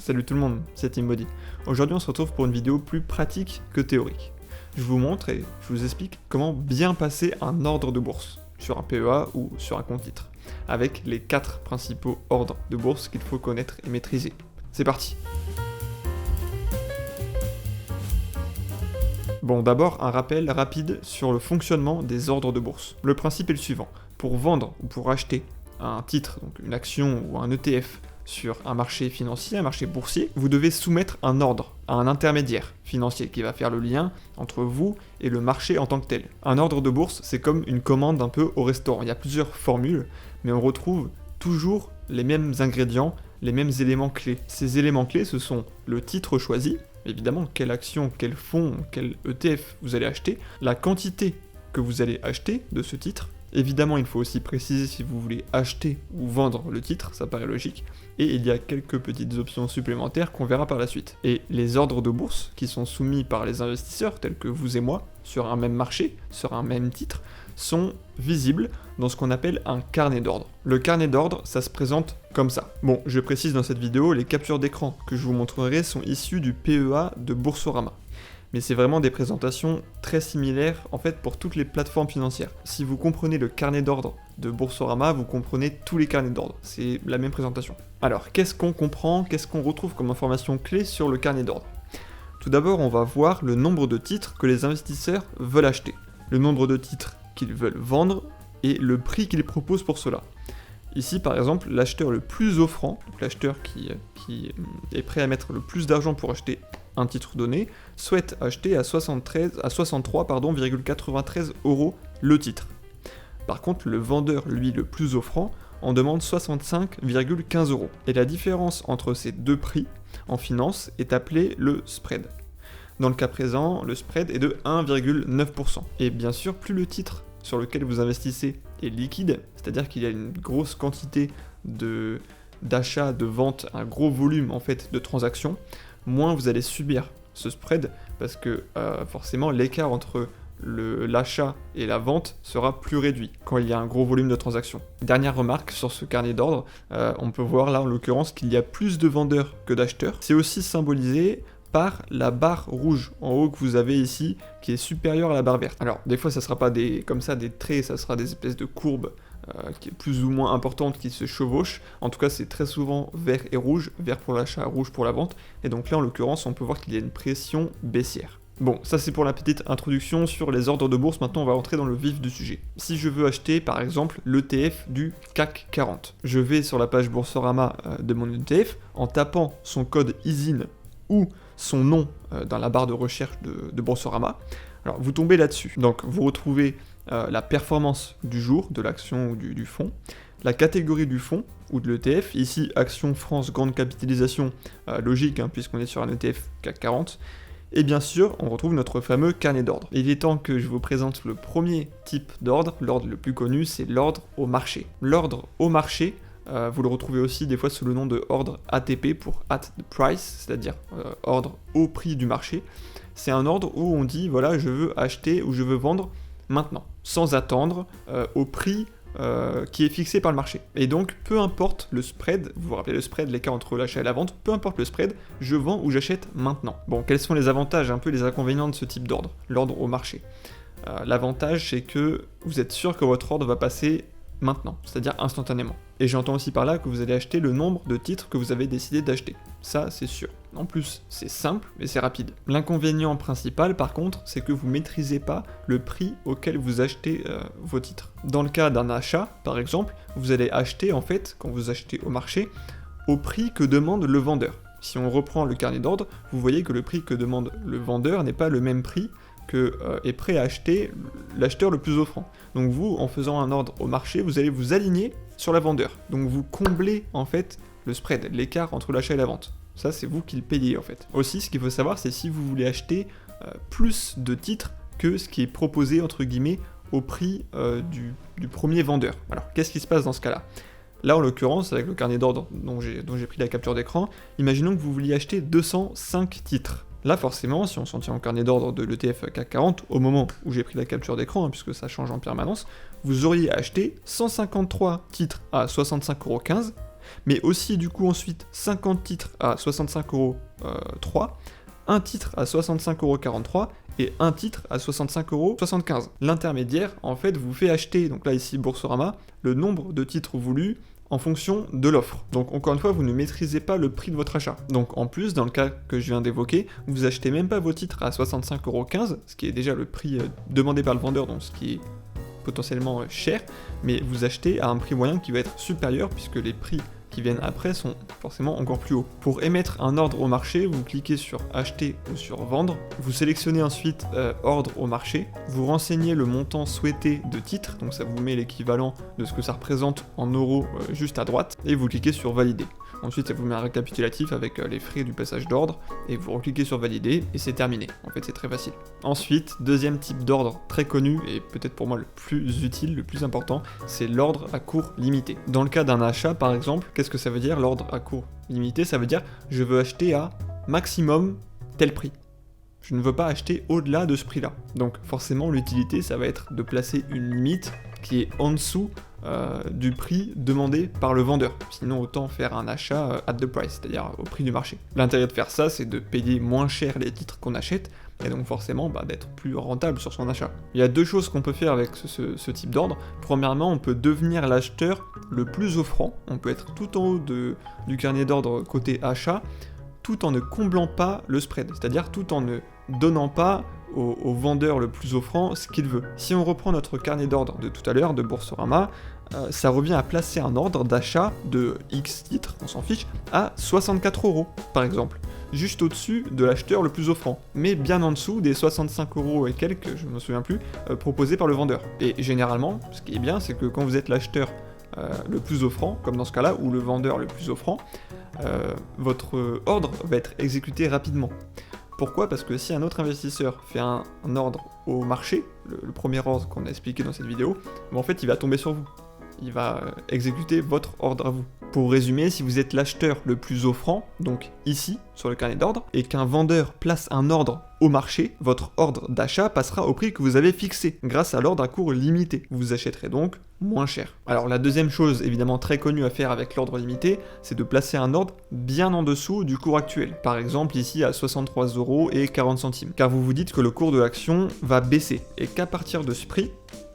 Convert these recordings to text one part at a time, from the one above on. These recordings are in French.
Salut tout le monde, c'est Timbody. Aujourd'hui on se retrouve pour une vidéo plus pratique que théorique. Je vous montre et je vous explique comment bien passer un ordre de bourse sur un PEA ou sur un compte titre, avec les 4 principaux ordres de bourse qu'il faut connaître et maîtriser. C'est parti. Bon, d'abord un rappel rapide sur le fonctionnement des ordres de bourse. Le principe est le suivant. Pour vendre ou pour acheter un titre, donc une action ou un ETF, sur un marché financier, un marché boursier, vous devez soumettre un ordre à un intermédiaire financier qui va faire le lien entre vous et le marché en tant que tel. Un ordre de bourse, c'est comme une commande un peu au restaurant. Il y a plusieurs formules, mais on retrouve toujours les mêmes ingrédients, les mêmes éléments clés. Ces éléments clés, ce sont le titre choisi, évidemment, quelle action, quel fonds, quel ETF vous allez acheter, la quantité que vous allez acheter de ce titre. Évidemment, il faut aussi préciser si vous voulez acheter ou vendre le titre, ça paraît logique, et il y a quelques petites options supplémentaires qu'on verra par la suite. Et les ordres de bourse qui sont soumis par les investisseurs, tels que vous et moi, sur un même marché, sur un même titre, sont visibles dans ce qu'on appelle un carnet d'ordre. Le carnet d'ordre, ça se présente comme ça. Bon, je précise dans cette vidéo, les captures d'écran que je vous montrerai sont issues du PEA de Boursorama. Mais c'est vraiment des présentations très similaires en fait pour toutes les plateformes financières. Si vous comprenez le carnet d'ordre de Boursorama, vous comprenez tous les carnets d'ordre, c'est la même présentation. Alors, qu'est-ce qu'on comprend, qu'est-ce qu'on retrouve comme information clé sur le carnet d'ordre? Tout d'abord, on va voir le nombre de titres que les investisseurs veulent acheter, le nombre de titres qu'ils veulent vendre et le prix qu'ils proposent pour cela. Ici, par exemple, l'acheteur le plus offrant, donc l'acheteur qui est prêt à mettre le plus d'argent pour acheter un titre donné, souhaite acheter à 63,93 € le titre. Par contre, le vendeur, lui, le plus offrant, en demande 65,15 €. Et la différence entre ces deux prix en finance est appelée le spread. Dans le cas présent, le spread est de 1,9%. Et bien sûr, plus le titre sur lequel vous investissez est liquide, c'est-à-dire qu'il y a une grosse quantité d'achat, de vente, un gros volume en fait de transactions, moins vous allez subir ce spread parce que forcément l'écart entre l'achat et la vente sera plus réduit quand il y a un gros volume de transactions. Dernière remarque sur ce carnet d'ordre, on peut voir là en l'occurrence qu'il y a plus de vendeurs que d'acheteurs. C'est aussi symbolisé par la barre rouge en haut que vous avez ici, qui est supérieure à la barre verte. Alors, des fois, ça sera pas comme ça des traits, ça sera des espèces de courbes qui est plus ou moins importantes qui se chevauchent. En tout cas, c'est très souvent vert et rouge, vert pour l'achat, rouge pour la vente. Et donc là, en l'occurrence, on peut voir qu'il y a une pression baissière. Bon, ça c'est pour la petite introduction sur les ordres de bourse. Maintenant, on va rentrer dans le vif du sujet. Si je veux acheter, par exemple, l'ETF du CAC 40, je vais sur la page Boursorama de mon ETF, en tapant son code ISIN ou son nom dans la barre de recherche de Boursorama. Alors vous tombez là-dessus, donc vous retrouvez la performance du jour de l'action ou du fonds, la catégorie du fonds ou de l'ETF, ici Action France Grande Capitalisation, logique puisqu'on est sur un ETF CAC 40, et bien sûr on retrouve notre fameux carnet d'ordre. Il est temps que je vous présente le premier type d'ordre, l'ordre le plus connu, c'est l'ordre au marché. L'ordre au marché, vous le retrouvez aussi des fois sous le nom de ordre ATP pour at the price, c'est-à-dire ordre au prix du marché. C'est un ordre où on dit voilà je veux acheter ou je veux vendre maintenant, sans attendre au prix qui est fixé par le marché. Et donc peu importe le spread, vous vous rappelez le spread, l'écart entre l'achat et la vente, peu importe le spread, je vends ou j'achète maintenant. Bon, quels sont les avantages, un peu les inconvénients de ce type d'ordre, l'ordre au marché? L'avantage c'est que vous êtes sûr que votre ordre va passer maintenant, c'est-à-dire instantanément. Et j'entends aussi par là que vous allez acheter le nombre de titres que vous avez décidé d'acheter. Ça, c'est sûr. En plus, c'est simple et c'est rapide. L'inconvénient principal, par contre, c'est que vous ne maîtrisez pas le prix auquel vous achetez vos titres. Dans le cas d'un achat, par exemple, vous allez acheter, en fait, quand vous achetez au marché, au prix que demande le vendeur. Si on reprend le carnet d'ordre, vous voyez que le prix que demande le vendeur n'est pas le même prix que est prêt à acheter l'acheteur le plus offrant. Donc vous, en faisant un ordre au marché, vous allez vous aligner sur la vendeur. Donc vous comblez en fait le spread, l'écart entre l'achat et la vente. Ça, c'est vous qui le payez en fait. Aussi, ce qu'il faut savoir, c'est si vous voulez acheter plus de titres que ce qui est proposé entre guillemets au prix du premier vendeur. Alors, qu'est-ce qui se passe dans ce cas-là? Là, en l'occurrence, avec le carnet d'ordre dont j'ai pris la capture d'écran, imaginons que vous vouliez acheter 205 titres. Là, forcément, si on s'en tient au carnet d'ordre de l'ETF CAC 40, au moment où j'ai pris la capture d'écran, puisque ça change en permanence, vous auriez acheté 153 titres à 65,15 € Mais aussi du coup ensuite 50 titres à 65,3€, un titre à 65,43€ et un titre à 65,75€. L'intermédiaire, en fait, vous fait acheter, donc là ici Boursorama, le nombre de titres voulus en fonction de l'offre. Donc encore une fois, vous ne maîtrisez pas le prix de votre achat. Donc en plus, dans le cas que je viens d'évoquer, vous achetez même pas vos titres à 65,15€, ce qui est déjà le prix demandé par le vendeur, donc ce qui est potentiellement cher, mais vous achetez à un prix moyen qui va être supérieur puisque les prix qui viennent après sont forcément encore plus hauts. Pour émettre un ordre au marché, vous cliquez sur acheter ou sur vendre, vous sélectionnez ensuite ordre au marché, vous renseignez le montant souhaité de titre, donc ça vous met l'équivalent de ce que ça représente en euros juste à droite, et vous cliquez sur valider. Ensuite, ça vous met un récapitulatif avec les frais du passage d'ordre, et vous recliquez sur valider, et c'est terminé. En fait, c'est très facile. Ensuite, deuxième type d'ordre très connu, et peut-être pour moi le plus utile, le plus important, c'est l'ordre à court limité. Dans le cas d'un achat, par exemple, qu'est-ce que ça veut dire l'ordre à court limité? Ça veut dire je veux acheter à maximum tel prix. Je ne veux pas acheter au-delà de ce prix-là. Donc forcément, l'utilité, ça va être de placer une limite qui est en dessous du prix demandé par le vendeur. Sinon, autant faire un achat at the price, c'est-à-dire au prix du marché. L'intérêt de faire ça, c'est de payer moins cher les titres qu'on achète, et donc forcément d'être plus rentable sur son achat. Il y a deux choses qu'on peut faire avec ce type d'ordre. Premièrement, on peut devenir l'acheteur le plus offrant. On peut être tout en haut du carnet d'ordre côté achat, tout en ne comblant pas le spread, c'est-à-dire tout en ne donnant pas au vendeur le plus offrant ce qu'il veut. Si on reprend notre carnet d'ordre de tout à l'heure, de Boursorama, ça revient à placer un ordre d'achat de X titres, on s'en fiche, à 64€, par exemple. Juste au-dessus de l'acheteur le plus offrant, mais bien en dessous des 65€ et quelques, je ne me souviens plus, proposés par le vendeur. Et généralement, ce qui est bien, c'est que quand vous êtes l'acheteur le plus offrant, comme dans ce cas-là, ou le vendeur le plus offrant, votre ordre va être exécuté rapidement. Pourquoi? Parce que si un autre investisseur fait un ordre au marché, le premier ordre qu'on a expliqué dans cette vidéo, en fait il va tomber sur vous. Il va exécuter votre ordre à vous. Pour résumer, si vous êtes l'acheteur le plus offrant, donc ici, sur le carnet d'ordre, et qu'un vendeur place un ordre au marché, votre ordre d'achat passera au prix que vous avez fixé, grâce à l'ordre à court limité. Vous achèterez donc moins cher. Alors la deuxième chose, évidemment très connue à faire avec l'ordre limité, c'est de placer un ordre bien en dessous du cours actuel. Par exemple ici à 63,40€, car vous vous dites que le cours de l'action va baisser, et qu'à partir de ce prix,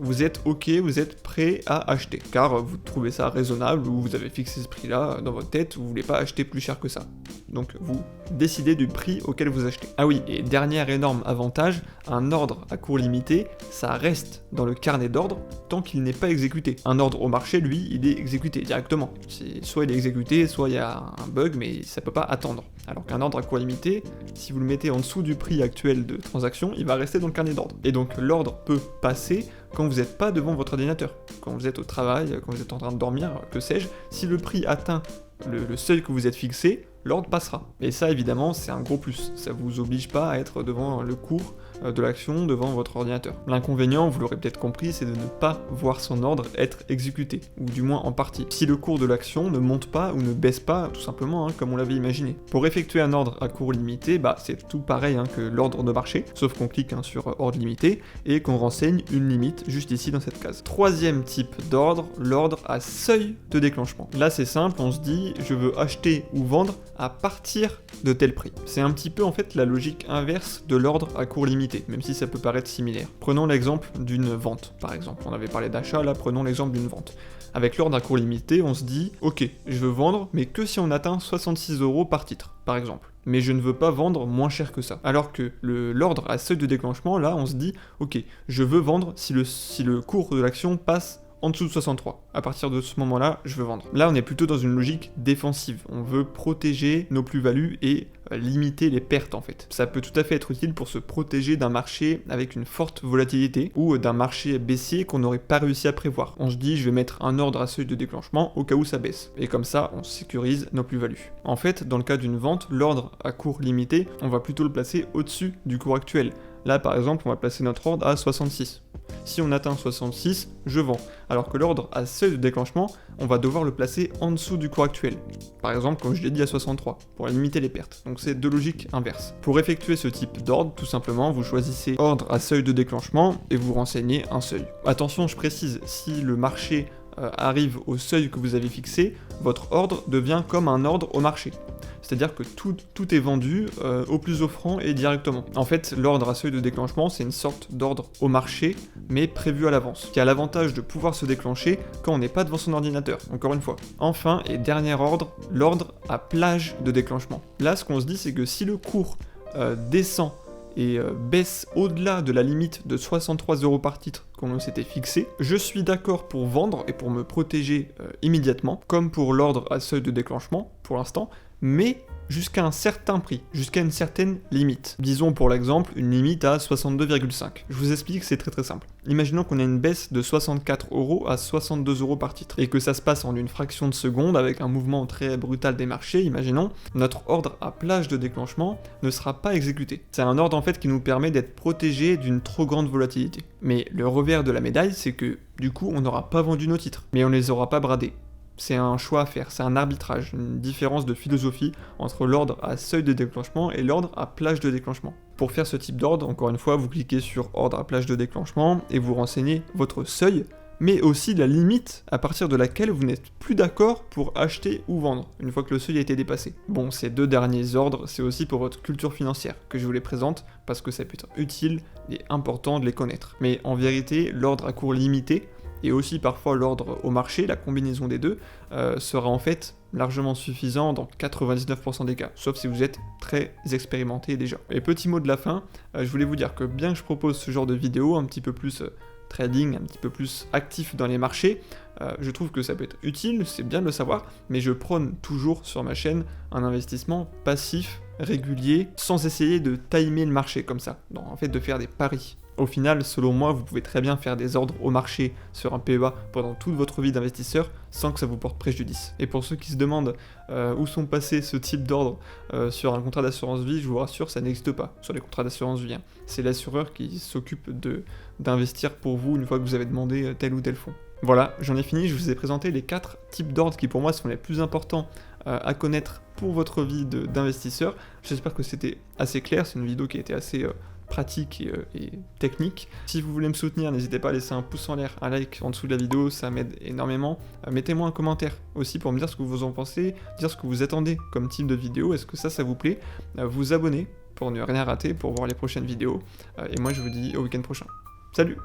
vous êtes ok, vous êtes prêt à acheter, car vous trouvez ça raisonnable, ou vous avez fixé ce prix-là dans votre tête, vous voulez pas acheter plus cher que ça. Donc vous décidez du prix auquel vous achetez. Ah oui, et dernier énorme avantage, un ordre à court limité, ça reste dans le carnet d'ordre tant qu'il n'est pas exécuté. Un ordre au marché, lui, il est exécuté directement. Soit il est exécuté, soit il y a un bug, mais ça peut pas attendre. Alors qu'un ordre à court limité, si vous le mettez en dessous du prix actuel de transaction, il va rester dans le carnet d'ordre. Et donc l'ordre peut passer quand vous n'êtes pas devant votre ordinateur, quand vous êtes au travail, quand vous êtes en train de dormir, que sais-je. Si le prix atteint le seuil que vous êtes fixé, l'ordre passera. Et ça, évidemment, c'est un gros plus. Ça vous oblige pas à être devant le cours de l'action, devant votre ordinateur. L'inconvénient, vous l'aurez peut-être compris, c'est de ne pas voir son ordre être exécuté, ou du moins en partie. Si le cours de l'action ne monte pas ou ne baisse pas, tout simplement, comme on l'avait imaginé. Pour effectuer un ordre à court limité, c'est tout pareil que l'ordre de marché, sauf qu'on clique sur ordre limité, et qu'on renseigne une limite juste ici dans cette case. Troisième type d'ordre, l'ordre à seuil de déclenchement. Là, c'est simple, on se dit, je veux acheter ou vendre à partir de tel prix. C'est un petit peu en fait la logique inverse de l'ordre à court limité, même si ça peut paraître similaire. Prenons l'exemple d'une vente, par exemple. On avait parlé d'achat, là prenons l'exemple d'une vente. Avec l'ordre à court limité, on se dit, ok, je veux vendre, mais que si on atteint 66€ par titre, par exemple. Mais je ne veux pas vendre moins cher que ça. Alors que l'ordre à seuil de déclenchement, là, on se dit, ok, je veux vendre si le cours de l'action passe en dessous de 63. À partir de ce moment-là, je veux vendre. Là, on est plutôt dans une logique défensive. On veut protéger nos plus-values et limiter les pertes, en fait. Ça peut tout à fait être utile pour se protéger d'un marché avec une forte volatilité ou d'un marché baissier qu'on n'aurait pas réussi à prévoir. On se dit, je vais mettre un ordre à seuil de déclenchement au cas où ça baisse. Et comme ça, on sécurise nos plus-values. En fait, dans le cas d'une vente, l'ordre à court limité, on va plutôt le placer au-dessus du cours actuel. Là, par exemple, on va placer notre ordre à 66. Si on atteint 66, je vends. Alors que l'ordre à seuil de déclenchement, on va devoir le placer en dessous du cours actuel. Par exemple, comme je l'ai dit, à 63, pour limiter les pertes. Donc c'est deux logiques inverses. Pour effectuer ce type d'ordre, tout simplement, vous choisissez ordre à seuil de déclenchement et vous renseignez un seuil. Attention, je précise, si le marché arrive au seuil que vous avez fixé, votre ordre devient comme un ordre au marché. C'est-à-dire que tout est vendu au plus offrant et directement. En fait, l'ordre à seuil de déclenchement, c'est une sorte d'ordre au marché, mais prévu à l'avance, qui a l'avantage de pouvoir se déclencher quand on n'est pas devant son ordinateur, encore une fois. Enfin, et dernier ordre, l'ordre à plage de déclenchement. Là, ce qu'on se dit, c'est que si le cours descend et baisse au-delà de la limite de 63 € par titre qu'on s'était fixé, je suis d'accord pour vendre et pour me protéger immédiatement, comme pour l'ordre à seuil de déclenchement, pour l'instant, mais jusqu'à un certain prix, jusqu'à une certaine limite. Disons pour l'exemple une limite à 62,5. Je vous explique, c'est très simple. Imaginons qu'on a une baisse de 64 € à 62 € par titre, et que ça se passe en une fraction de seconde avec un mouvement très brutal des marchés, imaginons, notre ordre à plage de déclenchement ne sera pas exécuté. C'est un ordre en fait qui nous permet d'être protégé d'une trop grande volatilité. Mais le revers de la médaille, c'est que du coup on n'aura pas vendu nos titres, mais on les aura pas bradés. C'est un choix à faire, c'est un arbitrage, une différence de philosophie entre l'ordre à seuil de déclenchement et l'ordre à plage de déclenchement. Pour faire ce type d'ordre, encore une fois, vous cliquez sur ordre à plage de déclenchement et vous renseignez votre seuil, mais aussi la limite à partir de laquelle vous n'êtes plus d'accord pour acheter ou vendre, une fois que le seuil a été dépassé. Bon, ces deux derniers ordres, c'est aussi pour votre culture financière que je vous les présente, parce que ça peut être utile et important de les connaître. Mais en vérité, l'ordre à cours limité, et aussi parfois l'ordre au marché, la combinaison des deux, sera en fait largement suffisant dans 99% des cas, sauf si vous êtes très expérimenté déjà. Et petit mot de la fin, je voulais vous dire que bien que je propose ce genre de vidéo un petit peu plus trading, un petit peu plus actif dans les marchés, je trouve que ça peut être utile, c'est bien de le savoir, mais je prône toujours sur ma chaîne un investissement passif, régulier, sans essayer de timer le marché comme ça, non, en fait de faire des paris. Au final, selon moi, vous pouvez très bien faire des ordres au marché sur un PEA pendant toute votre vie d'investisseur sans que ça vous porte préjudice. Et pour ceux qui se demandent où sont passés ce type d'ordre sur un contrat d'assurance vie, je vous rassure, ça n'existe pas sur les contrats d'assurance vie. Hein. C'est l'assureur qui s'occupe d'investir pour vous une fois que vous avez demandé tel ou tel fonds. Voilà, j'en ai fini, je vous ai présenté les 4 types d'ordres qui pour moi sont les plus importants à connaître pour votre vie d'investisseur. J'espère que c'était assez clair, c'est une vidéo qui a été assez pratique et technique. Si vous voulez me soutenir, n'hésitez pas à laisser un pouce en l'air, un like en dessous de la vidéo, ça m'aide énormément. Mettez-moi un commentaire aussi pour me dire ce que vous en pensez, dire ce que vous attendez comme type de vidéo, est-ce que ça vous plaît. Vous abonner pour ne rien rater, pour voir les prochaines vidéos. Et moi je vous dis au week-end prochain. Salut!